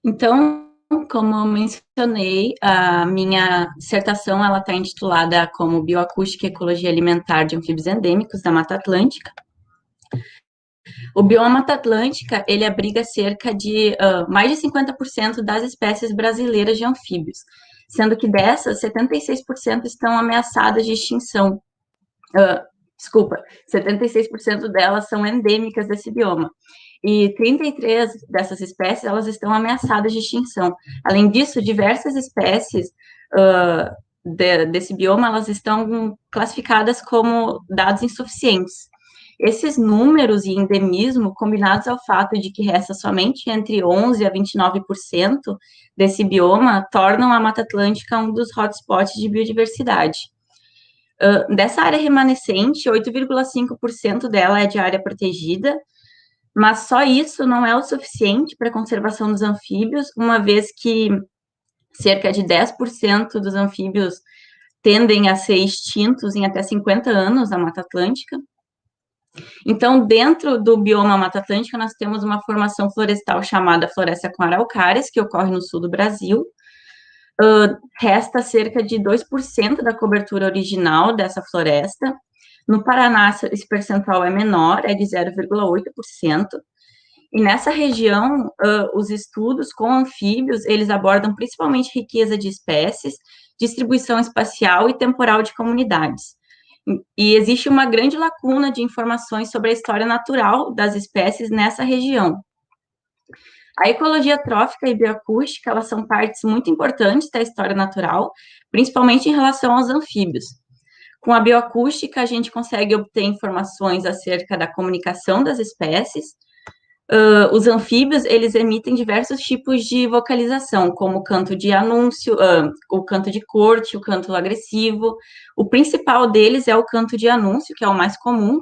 Então, como eu mencionei, a minha dissertação ela está intitulada como Bioacústica e Ecologia Alimentar de Anfíbios Endêmicos da Mata Atlântica. O bioma Mata Atlântica, ele abriga cerca de mais de 50% das espécies brasileiras de anfíbios, sendo que dessas, 76% estão ameaçadas de extinção. Desculpa, 76% delas são endêmicas desse bioma. E 33 dessas espécies, elas estão ameaçadas de extinção. Além disso, diversas espécies desse bioma, elas estão classificadas como dados insuficientes. Esses números e endemismo, combinados ao fato de que resta somente entre 11% a 29% desse bioma, tornam a Mata Atlântica um dos hotspots de biodiversidade. Dessa área remanescente, 8,5% dela é de área protegida, mas só isso não é o suficiente para a conservação dos anfíbios, uma vez que cerca de 10% dos anfíbios tendem a ser extintos em até 50 anos na Mata Atlântica. Então, dentro do bioma Mata Atlântica, nós temos uma formação florestal chamada floresta com araucárias, que ocorre no sul do Brasil. Resta cerca de 2% da cobertura original dessa floresta. No Paraná, esse percentual é menor, é de 0,8%. E nessa região, os estudos com anfíbios, eles abordam principalmente riqueza de espécies, distribuição espacial e temporal de comunidades. E existe uma grande lacuna de informações sobre a história natural das espécies nessa região. A ecologia trófica e bioacústica, elas são partes muito importantes da história natural, principalmente em relação aos anfíbios. Com a bioacústica, a gente consegue obter informações acerca da comunicação das espécies. Os anfíbios, eles emitem diversos tipos de vocalização, como o canto de anúncio, o canto de corte, o canto agressivo. O principal deles é o canto de anúncio, que é o mais comum,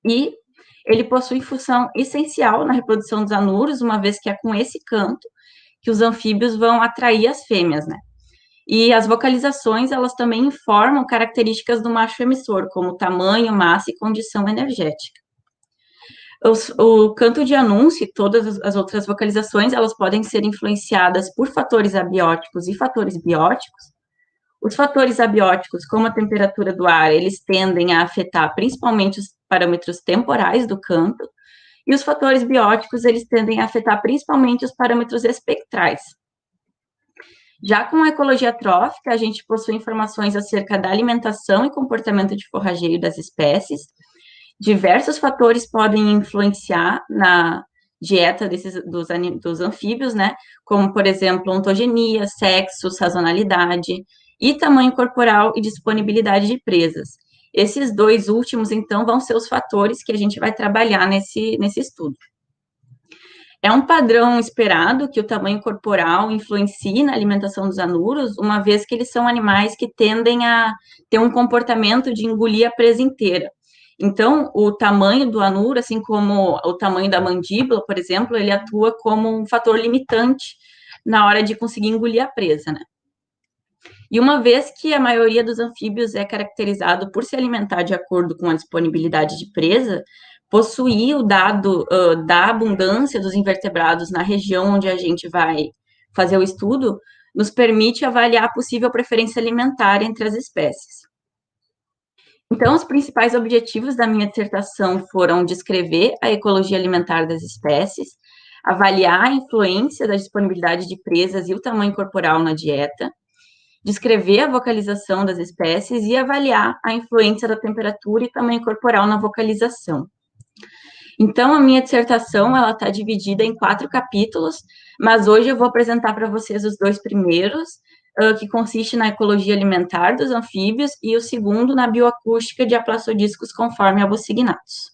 e ele possui função essencial na reprodução dos anuros, uma vez que é com esse canto que os anfíbios vão atrair as fêmeas, né? E as vocalizações, elas também informam características do macho emissor, como tamanho, massa e condição energética. O canto de anúncio e todas as outras vocalizações, elas podem ser influenciadas por fatores abióticos e fatores bióticos. Os fatores abióticos, como a temperatura do ar, eles tendem a afetar principalmente os parâmetros temporais do canto, e os fatores bióticos, eles tendem a afetar principalmente os parâmetros espectrais. Já com a ecologia trófica, a gente possui informações acerca da alimentação e comportamento de forrageio das espécies. Diversos fatores podem influenciar na dieta dos anfíbios, né? Como, por exemplo, ontogenia, sexo, sazonalidade e tamanho corporal e disponibilidade de presas. Esses dois últimos, então, vão ser os fatores que a gente vai trabalhar nesse estudo. É um padrão esperado que o tamanho corporal influencie na alimentação dos anuros, uma vez que eles são animais que tendem a ter um comportamento de engolir a presa inteira. Então, o tamanho do anuro, assim como o tamanho da mandíbula, por exemplo, ele atua como um fator limitante na hora de conseguir engolir a presa, né? E uma vez que a maioria dos anfíbios é caracterizado por se alimentar de acordo com a disponibilidade de presa, possuir o dado da abundância dos invertebrados na região onde a gente vai fazer o estudo, nos permite avaliar a possível preferência alimentar entre as espécies. Então, os principais objetivos da minha dissertação foram descrever a ecologia alimentar das espécies, avaliar a influência da disponibilidade de presas e o tamanho corporal na dieta, descrever a vocalização das espécies e avaliar a influência da temperatura e tamanho corporal na vocalização. Então, a minha dissertação, ela está dividida em 4 capítulos, mas hoje eu vou apresentar para vocês os 2 primeiros, que consiste na ecologia alimentar dos anfíbios, e o segundo na bioacústica de aplastodiscos conforme albocignatos.